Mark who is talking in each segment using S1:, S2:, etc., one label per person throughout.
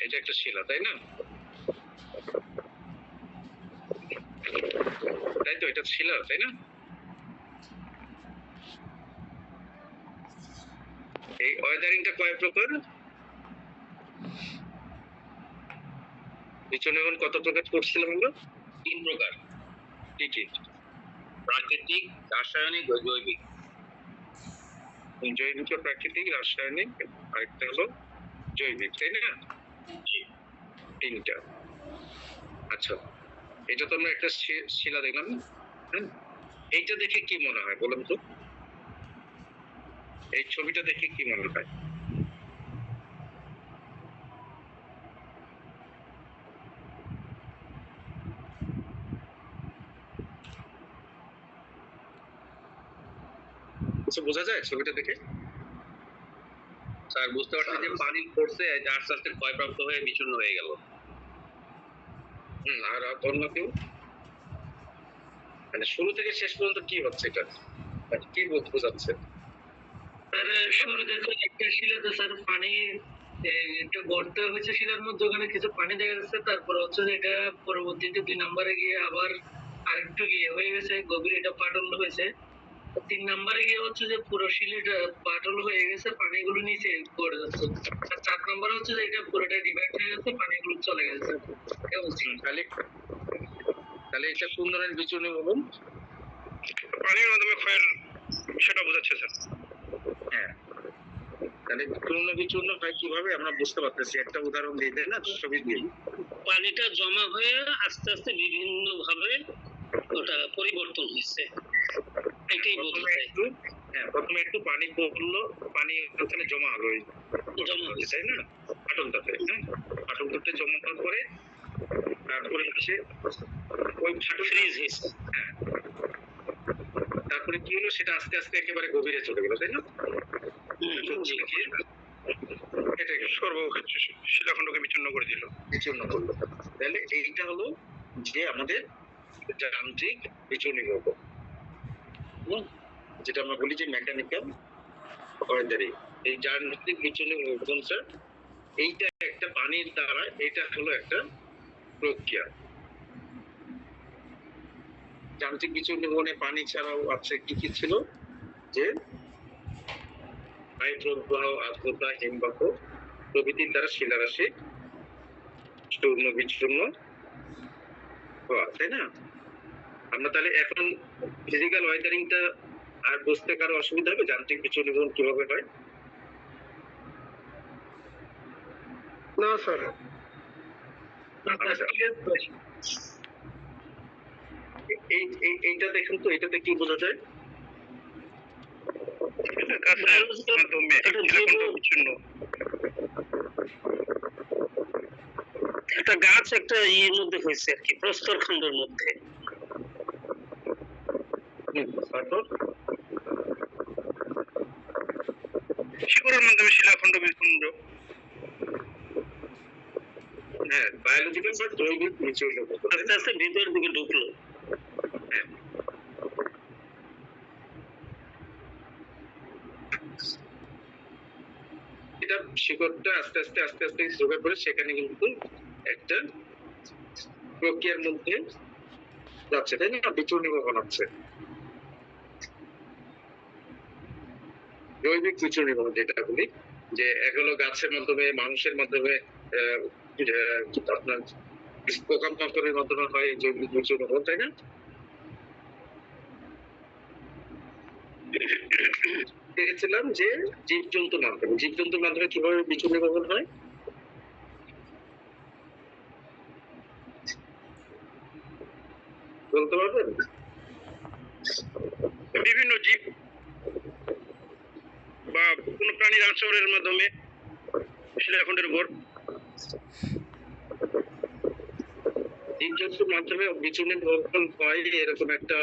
S1: এটা একটা শিলা, তাই না? তাই তো, এটা শিলা, তাই না? এই ওয়েদারিংটা কয় প্রকার? পিছনে এখন কত প্রকার করছিলাম আমরা?
S2: 3 প্রকার।
S1: কি কি?
S2: প্রাকৃতিক, রাসায়নিক ও জৈবিক।
S1: জৈবিক, প্রাকৃতিক, রাসায়নিক, আরেকটা হলো জৈবিক, তাই না? তিনটা। আচ্ছা, এটা তো আমরা একটা শিলা দেখলাম। এইটা দেখে কি মনে হয় বলুন তো? এই ছবিটা দেখে কি মনে হয়? কিছু বোঝা যায় ছবিটা দেখে?
S2: স্যার বুঝতে পারছি যে পানি পড়ছে, আস্তে আস্তে ক্ষয়প্রাপ্ত হয়ে বিচূর্ণ হয়ে গেল।
S1: আর অন্য কেউ? মানে শুরু থেকে শেষ পর্যন্ত কি হচ্ছে, এটা কি বোঝাচ্ছে?
S3: শুরু থেকে একটা শিলাতে স্যার পানি একটা গর্ত হয়েছে শিলার মধ্যে, ওখানে কিছু পানি দেখা যাচ্ছে। তারপর হচ্ছে যে এটা পরবর্তীতে 2 নম্বরে গিয়ে আবার আরেকটু গিয়ে হয়ে গেছে গভীর, এটা পাটল হয়েছে। 3 নম্বরে গিয়ে হচ্ছে যে পুরো শিলাটা পাটল হয়ে গেছে, পানিগুলো নিচে পড়ে যাচ্ছে। আর 4 নম্বরে হচ্ছে যে এটা পুরোটা ডিভাইড হয়ে গেছে, পানিগুলো চলে গেছে।
S1: তাহলে এটা কোন ধরনের বিচূর্ণ ভবন?
S4: পানির মাধ্যমে ক্ষয়ের সেটা বোঝাচ্ছে স্যার।
S1: হ্যাঁ, তাহলে পূর্ণ বিচূর্ণ হয় কিভাবে আমরা বুঝতে পারতেছি, একটা উদাহরণ দিয়ে দেয় না ছবি দিয়ে?
S3: পানিটা জমা হয়ে আস্তে আস্তে বিভিন্ন ভাবে ওটা পরিবর্তন হচ্ছে, এটাই
S1: প্রথমে একটু পানি পড়লো, পানি ওখানে জমা হলো,
S3: জমা হয়েছে,
S1: তাই না? ফাটলটাতে, ফাটলটাতে জমা হওয়ার পরে তারপরে হচ্ছে ওই ফাটল ফ্রিজ হয়েছে। হ্যাঁ, তারপরে কি হলো, সেটা আস্তে আস্তে একেবারে গভীরে চলে গেল, তাই না?
S4: এটাকে শিলাখণ্ডকে বিচ্ছিন্ন করে দিল,
S1: বিচূর্ণ করলো। তাহলে এইটা হলো যে আমাদের যান্ত্রিক বিচূর্ণীভব, যেটা আমরা বলি যে মেকানিক্যাল ওয়েদারিং। এই যান্ত্রিক বিচূর্ণীভবন স্যার, এইটা একটা পানির দ্বারা, এটা হলো একটা প্রক্রিয়া। যান্ত্রিক বিচূর্ণীভবনে পানি ছাড়াও আছে কি কি ছিল, যে বায়ুপ্রবাহ, আর্দ্রতা, হিমবাহ প্রভৃতির দ্বারা শিলারাশি চূর্ণ বিচূর্ণ হওয়া, তাই না? আমরা তাহলে এখন ফিজিক্যাল ওয়েদারিংটা আর বুঝতে কারো অসুবিধা হবে? যান্ত্রিক বিচূর্ণীভবন কিভাবে হয়?
S4: না স্যার।
S1: এইটা দেখুন তো, এটাতে কি বোঝা যায়?
S3: একটা গাছ একটা ইয়ের মধ্যে হয়েছে আর কি, প্রস্তর খণ্ডের মধ্যে।
S4: শিকড়ের মাধ্যমে শিলাখণ্ড বিচ্ছিন্ন।
S1: হ্যাঁ, বায়োলজিক্যাল বা জৈবিক বিচূর্ণীভবন
S3: আস্তে আস্তে ভিতরের দিকে ঢুকলো।
S1: এটা শিকড়টা আস্তে আস্তে আস্তে আস্তে ঢোকার পরে সেখানে কিন্তু একটা প্রক্রিয়ার মধ্যে যাচ্ছে, তাই না? বিচূর্ণীভবন হচ্ছে। জৈবিক বিচূর্ণীভবন যেটা বলি, যে এগুলো গাছের মাধ্যমে, মানুষের মাধ্যমে, আপনার পোকামাকড়ের মাধ্যমে হয় জৈবিক বিচূর্ণীভবন, তাই না? দেখেছিলাম যে জীবজন্তুর মাধ্যমে, জীবজন্তুর মাধ্যমে কিভাবে বিচূর্ণীভবন হয়? বলতে পারবেন?
S4: বিভিন্ন জীব বা কোন প্রাণীর আচরণের মাধ্যমে শিলাখণ্ডের উপর
S1: জীবজন্তুর মাধ্যমে বিচূর্ণীভবন হয়, এরকম একটা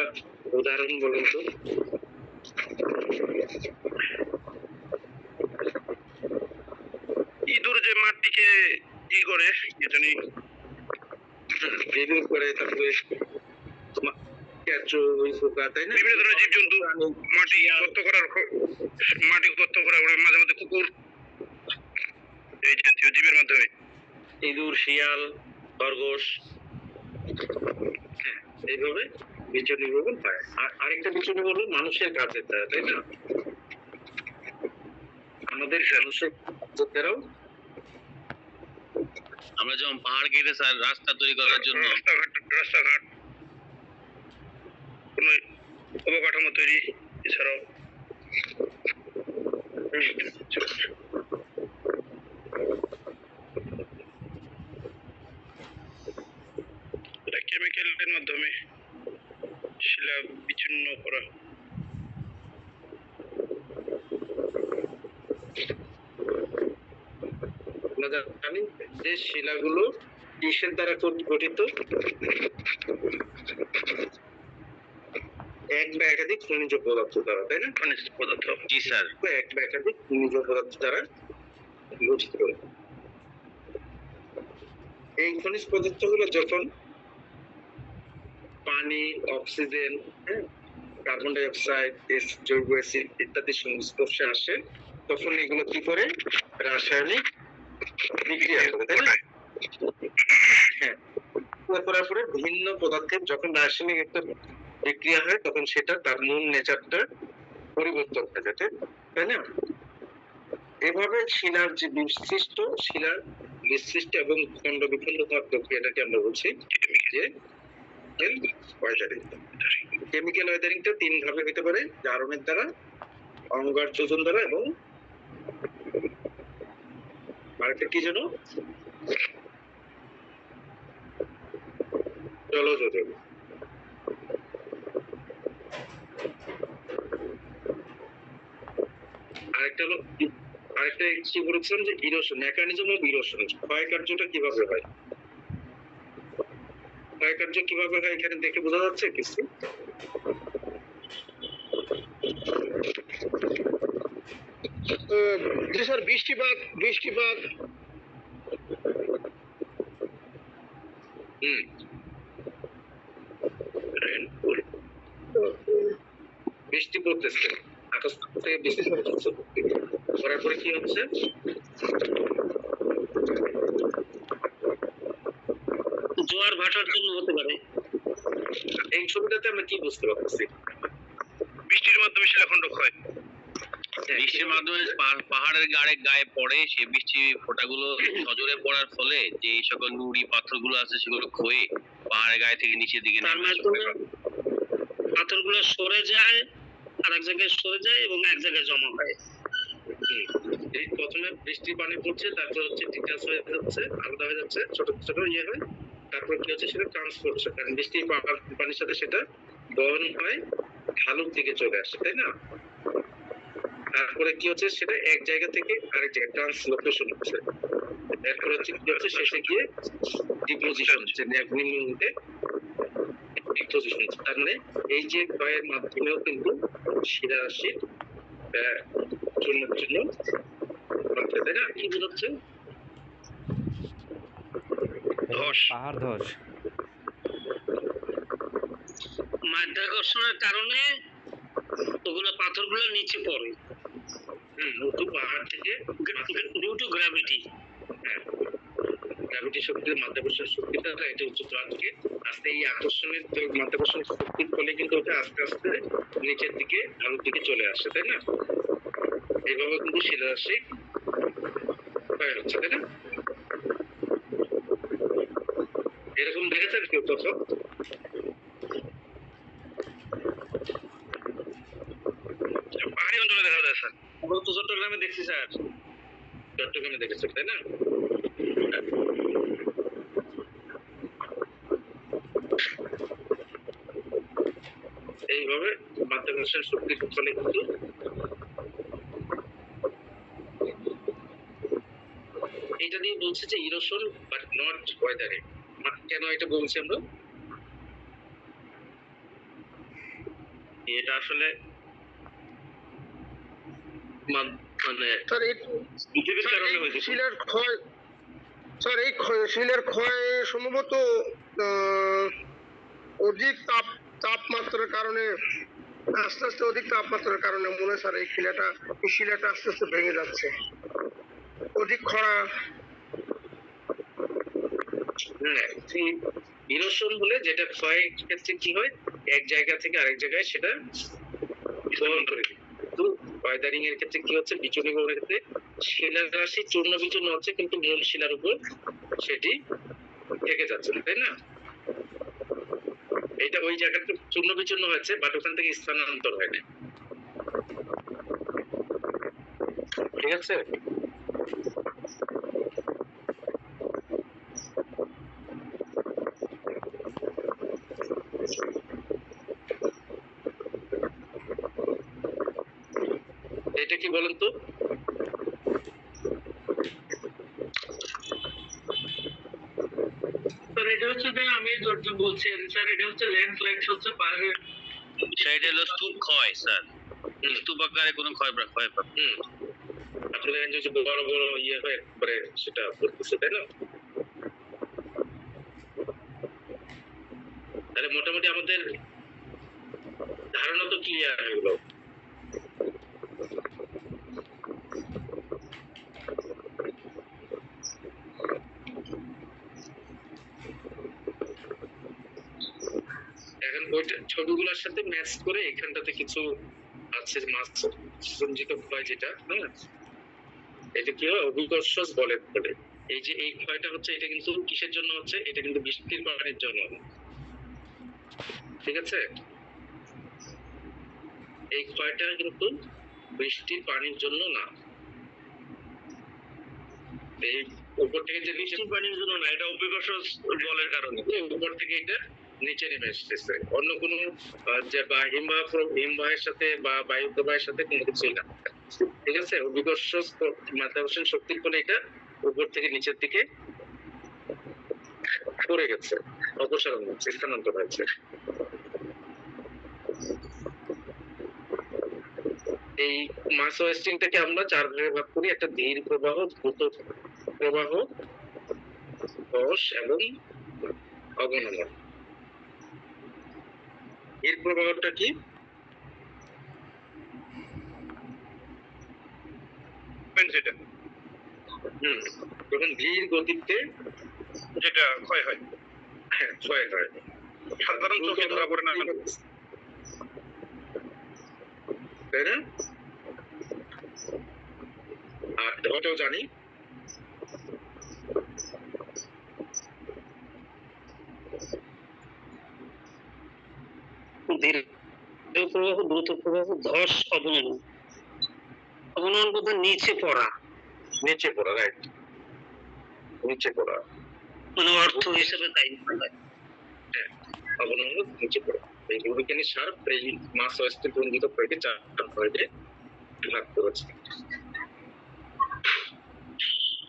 S1: উদাহরণ বলুন তো।
S4: ইঁদুর যে মাটিকে ই করে, জানি
S1: ইঁদুর করে, তারপরে পোকা, তাই না?
S4: বিভিন্ন ধরনের জীবজন্তু মাটি গর্ত করার মাঝে মধ্যে কুকুর, এই জাতীয় জীবের মাধ্যমে
S2: ইঁদুর, শিয়াল, খরগোশ।
S1: হ্যাঁ, এইভাবে বিচূর্ণ নির্গমন হয়। আর আরেকটা বিচূর্ণ হলো মানুষের কাজের দ্বারা, তাই না? আমাদের মানুষের কাজের দ্বারাও
S2: আমরা যেমন পাহাড় কেটে স্যার রাস্তা তৈরি করার জন্য,
S4: রাস্তাঘাট কোনো অবকাঠামো তৈরি, এছাড়াও কেমিক্যালের মাধ্যমে শিলা বিচ্ছিন্ন করা।
S1: আমরা জানি যে শিলাগুলো কিসের দ্বারা গঠিত? এক বা একাধিক খনিজ পদার্থ দ্বারা, তাই না?
S4: খনিজ পদার্থ।
S2: জি স্যার।
S1: এক বা একাধিক খনিজ পদার্থ দ্বারা গঠিত। এই খনিজ পদার্থগুলো যখন পানি, অক্সিজেন, কার্বন ডাই অক্সাইড, জৈব অ্যাসিড ইত্যাদি সংস্পর্শে আসে, তখন এগুলো কি করে? রাসায়নিক বিক্রিয়া করে, তাই না? হ্যাঁ, করার পরে ভিন্ন পদার্থের যখন রাসায়নিক একটা বিক্রিয়া হয়, তখন সেটা তার মূল নেচারটা পরিবর্তন হয়ে যায়, তাই না? এভাবে শিলার যে শিলার বিশিষ্ট এবং খণ্ড বিখণ্ড হওয়ার প্রক্রিয়াটাকে আমরা বলছি যে ওয়েদারিং। কেমিক্যাল ওয়েদারিংটা তিন ভাবে হতে পারে: জারণের দ্বারা, অঙ্গার যোজন দ্বারা, এবং আরেকটা কি যেন জলযোজন। আরেকটা হলো আরেকটা কি বলেছিলাম যে ইরোশন, মেকানিজম অফ ইরোশন, ক্ষয় কার্যটা কিভাবে হয়? ক্ষয় কার্য কিভাবে হয় এখানে দেখে বোঝা যাচ্ছে কিছু?
S4: জি স্যার, বৃষ্টিপাত।
S1: হুম, বৃষ্টি পড়তেছে, আকাশ থেকে বৃষ্টি পড়তেছে, পড়ার পরে কি হচ্ছে?
S3: জোয়ার ভাটার জন্য হতে পারে।
S1: এই ছবিটাতে আমরা কি বুঝতে পারছি?
S4: বৃষ্টির মাধ্যমে শিলাখণ্ড ক্ষয়।
S2: বৃষ্টির মাধ্যমে পাহাড়ের গায়ে পড়ে, সেই বৃষ্টি ফোঁটাগুলো সজোরে পড়ার ফলে যে সকল নুড়ি পাথরগুলো আছে সেগুলো ক্ষয়ে পাহাড়ের গায়ে থেকে নিচের দিকে
S3: তার
S2: নেমে আসে।
S3: মাধ্যমে পাথরগুলো সরে যায়, আর এক জায়গায় সরে যায় এবং এক জায়গায় জমা হয়।
S1: এই প্রথমে বৃষ্টির পানি পড়ছে, তারপর হচ্ছে ডিটাচ হয়ে যাচ্ছে, আলাদা হয়ে যাচ্ছে, ছোট ছোট ইয়ে হয়, তারপর কি হচ্ছে? সেটা ট্রান্সপোর্ট হচ্ছে, কারণ বৃষ্টির পানির সাথে সেটা বহন হয়, ঢালুর দিকে চলে আসে, তাই না? তারপরে কি হচ্ছে? সেটা এক জায়গা থেকে আরেক জায়গায় ট্রান্সলোকেশন হচ্ছে, এরপর হচ্ছে কি হচ্ছে? শেষে গিয়ে ডিপোজিশন হচ্ছে, নিম্নমুখে ডিপোজিশন হচ্ছে। তার মানে এই যে ক্ষয়ের মাধ্যমেও কিন্তু শিলা রাশি জন্য হচ্ছে, তাই না? কি বোঝাচ্ছে?
S4: ধস।
S5: পাহাড় ধস।
S3: মাধ্যাকর্ষণের কারণে ওগুলো পাথরগুলো নিচে পড়ে
S1: নতুন পাহাড় থেকে
S3: ডিউ টু গ্র্যাভিটি।
S1: গ্র্যাভিটি শক্তি, মাধ্যাকর্ষণ শক্তিটা, এটা হচ্ছে প্রাকৃতিক। আস্তে এই আকর্ষণের মাধ্যাকর্ষণ শক্তির ফলে কিন্তু ওটা আস্তে আস্তে নিচের দিকে, ঢালুর দিকে চলে আসে, তাই না? এইভাবে কিন্তু শিলারাশি ক্ষয় হচ্ছে, তাই না? এরকম দেখেছেন কেউ তখন?
S4: পাহাড়ি অঞ্চলে দেখা যায় স্যার।
S1: আমরা তো চট্টগ্রামে দেখছি স্যার, চট্টগ্রামে দেখেছেন, তাই না? এইভাবে মাধ্যাকর্ষণ শক্তির ফলে কিন্তু এটা দিয়ে বলছে যে ইরোশন বাট নট ওয়েদারিং। কেন এটা বলছি আমরা? এটা আসলে মানে
S4: স্যার
S1: পৃথিবীর কারণে হয়েছে।
S4: শিলার ক্ষয়, স্যার এই শিলার ক্ষয় সম্ভবত অধিক তাপমাত্রার কারণে, আস্তে আস্তে অধিক তাপমাত্রার কারণে মনে হয় স্যার এই শিলাটা আস্তে আস্তে ভেঙে যাচ্ছে। অধিক খরা
S1: ইরোশন বলে যেটা ক্ষয়ের ক্ষেত্রে কি হয়, এক জায়গা থেকে আরেক জায়গায় সেটা বহন করে দেয়। কিন্তু ওয়েদারিং এর ক্ষেত্রে কি হচ্ছে, বিচূর্ণ ভবনের ক্ষেত্রে শিলার রাশি চূর্ণ বিচূর্ণ হচ্ছে কিন্তু মূল শিলার উপর সেটি থেকে যাচ্ছে, তাই না? এটা ওই জায়গাটা চূর্ণ বিচূর্ণ হয়েছে বাট ওখান থেকে স্থানান্তর হয় না। ঠিক আছে? এটা কি বলেন তো?
S3: স্যার এটা হচ্ছে যে আমি যতটুকু বলছি স্যার, এটা হচ্ছে ল্যান্ডস্লাইড হচ্ছে পাহাড়ের
S2: সেটা হলো স্তূপ ক্ষয় স্যার, স্তূপ আকারে কোনো ক্ষয় ক্ষয়
S1: আপনি দেখেন যে বড় বড় ইয়ে হয়ে একবারে সেটা করতেছে, তাই না? তাহলে মোটামুটি আমাদের ধারণা তো ক্লিয়ার হয়ে গেল। এখন ওইটা ছবিগুলোর সাথে ম্যাচ করে এখানটাতে কিছু আছে মাছ সঞ্চিত ক্ষয় যেটা, হ্যাঁ, এটা কি হয় অভিকর্ষজ বলের ফলে। এই যে এই ক্ষয়টা হচ্ছে এটা কিন্তু কিসের জন্য হচ্ছে, এটা কিন্তু বৃষ্টির পানির জন্য। ঠিক আছে? এই ক্ষয়টা কিন্তু বৃষ্টির পানির জন্য না, এই উপর থেকে যে বৃষ্টির পানির জন্য না, এটা অভিকর্ষজ বলের কারণে উপর থেকে এটা নিচে নেমে এসেছে, অন্য কোনো যে বা হিমবাহের সাথে বা বায়ু প্রবাহের সাথে কোনো কিছুই না। ঠিক আছে? অভিকর্ষজ মাধ্যাকর্ষণ শক্তির ফলে এটা উপর থেকে নিচের দিকে পড়ে গেছে, অপসারণ হচ্ছে, স্থানান্তর হয়েছে। এই মাস ওয়েস্টিংটাকে আমরা চার ভাগে ভাগ করি, একটা ধীর প্রবাহ, দ্রুত প্রবাহ, ধস এবং অবনমন। ধীর প্রবাহটা কি? যেটা যখন ধীর গতিতে যেটা ক্ষয় হয়, হ্যাঁ ক্ষয় হয়, সাধারণ চোখে ধরা পড়ে না, তাই না? আর ওটাও জানি
S5: ধীর প্রবাহ, দ্রুত প্রবাহ, ধস, অবনমন। অবনমন বলতে নিচে পড়া,
S1: নিচে পড়া, রাইট, নিচে পড়া
S5: মানে অর্থ হিসেবে তাই হয়।
S1: হ্যাঁ, অবনমন নিচে পড়া। এই বৈজ্ঞানিক সার এই মাস ওয়েস্টিং বর্ণিত ক্ষয়কে চার ভাগে ভাগ করেছে।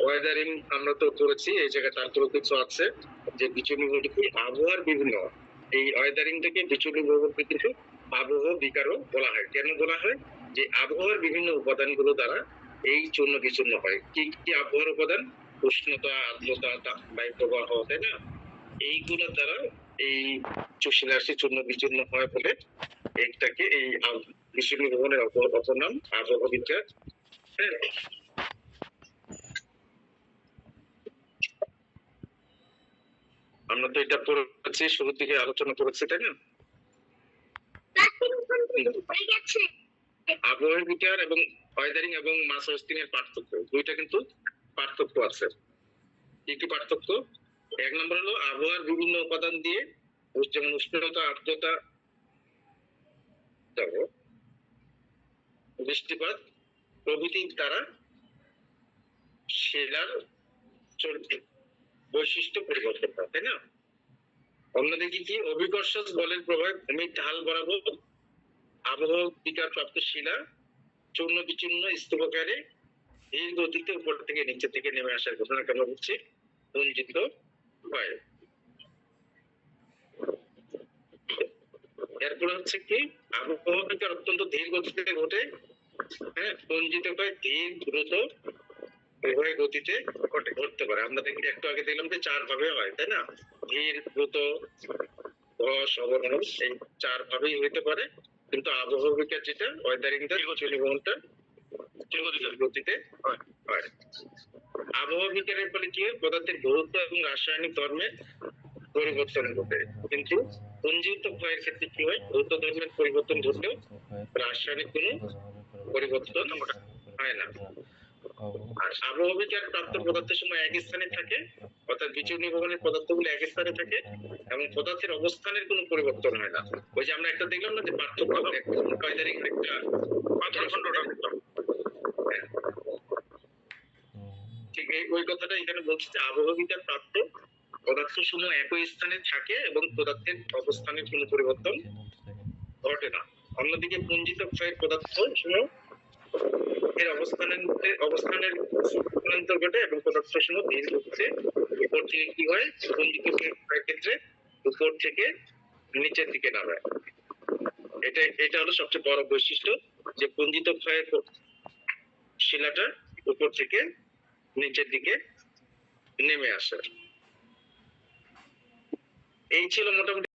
S1: ওয়েদারিং আমরা তো করেছি, এই জায়গায় তারপরে কিছু আছে যে বিচূর্ণ প্রকৃতি আবহাওয়ার বিভিন্ন, এই ওয়েদারিং থেকে বিচূর্ণ প্রকৃতিকে আবহাওয়া বিকারও বলা হয়। কেন বলা হয়? যে আবহাওয়ার বিভিন্ন উপাদানগুলো দ্বারা এই চূর্ণ বিচূর্ণ হয়। কি কি আবহাওয়ার উপাদান? উষ্ণতা, আর্দ্রতা, বায়ু প্রবাহ, তাই না? এইগুলোর দ্বারা এই শিলারাশি চূর্ণ বিচূর্ণ হয় বলে এইটাকে এই বিচূর্ণ ভবনের অপর নাম আবহাওয়া বিকার। হ্যাঁ, আমরা তো এটা পড়েছি, শুরুর দিকে আলোচনা করেছি, তাই না? আবহাওয়ার বিচার এবং ওয়েদারিং এবং মাস ওয়েস্টিং এর পার্থক্য, দুইটা কিন্তু পার্থক্য আছে। কি কি পার্থক্য? এক নম্বর হলো আবহাওয়ার বিভিন্ন উপাদান দিয়ে, যেমন উষ্ণতা, আর্দ্রতা, বৃষ্টিপাত প্রভৃতি দ্বারা শিলার বৈশিষ্ট্য পরিবর্তন হয়, তাই না? অন্যদিকে কি অভিকর্ষজ বলের প্রভাব ভূমির ঢাল বরাবর আবহাওয়া বিকার প্রাপ্ত শিলা চূর্ণ বিচূর্ণ স্তূপাকারে ধীর গতিতে উপর থেকে নিচের দিকে নেমে আসার ঘটনাকে আমরা বলছি পুঞ্জিত হয়। এরপরে হচ্ছে কি আবহাওয়া বিকার অত্যন্ত ধীর গতিতে ঘটে, হ্যাঁ, পুঞ্জিত হয় ধীর দ্রুত উভয় গতিতে ঘটতে পারে। আমরা দেখি একটু আগে দেখলাম যে চার ভাবে হয়, তাই না? ধীর, দ্রুত, ধস, অবনমন, এই চার ভাবেই হইতে পারে। কিন্তু আবহাওয়া বিকার যেটা ওয়েদারিং ভবনটা গতিতে হয়। আবহাওয়া বিকারের ফলে কি হয়, পদার্থের ঘনত্ব এবং রাসায়নিক ধর্মের পরিবর্তন ঘটে, কিন্তু পুঞ্জিত ক্ষয়ের ক্ষেত্রে কি হয়, ভৌত ধর্মের পরিবর্তন ঘটলেও রাসায়নিক কোনো পরিবর্তন হয় না। আর আবহাওয়া বিকার প্রাপ্ত পদার্থের সময় এক স্থানে থাকে, অর্থাৎ বিচূর্ণ ভবনের পদার্থগুলো এক স্থানে থাকে এবং পদার্থের অবস্থানের কোনো পরিবর্তন হয় না। ওই যে আমরা একটা দেখলাম না যে পার্থক্য পাইদারিক একটা পাথরখণ্ডটা দেখলাম, হ্যাঁ। ঠিক ওই কথাটা এখানে বলছি যে আবহাওয়া বিকার প্রাপ্ত পদার্থ সমূহ একই স্থানে থাকে এবং পদার্থের অবস্থানের কোনো পরিবর্তন ঘটে না। অন্যদিকে পুঞ্জিত ক্ষয়ের পদার্থ সমূহ এর অবস্থানের স্থানান্তর ঘটে এবং পদার্থ সমূহ ধীর গতিতে উপর থেকে কি হয়, পুঞ্জিত ক্ষয়ের ক্ষেত্রে উপর থেকে নিচের দিকে নামে। এটা হলো সবচেয়ে বড় বৈশিষ্ট্য, যে পুঞ্জিত ক্ষয়ের শিলাটা উপর থেকে নিচের দিকে নেমে আসে। এই ছিল মোটামুটি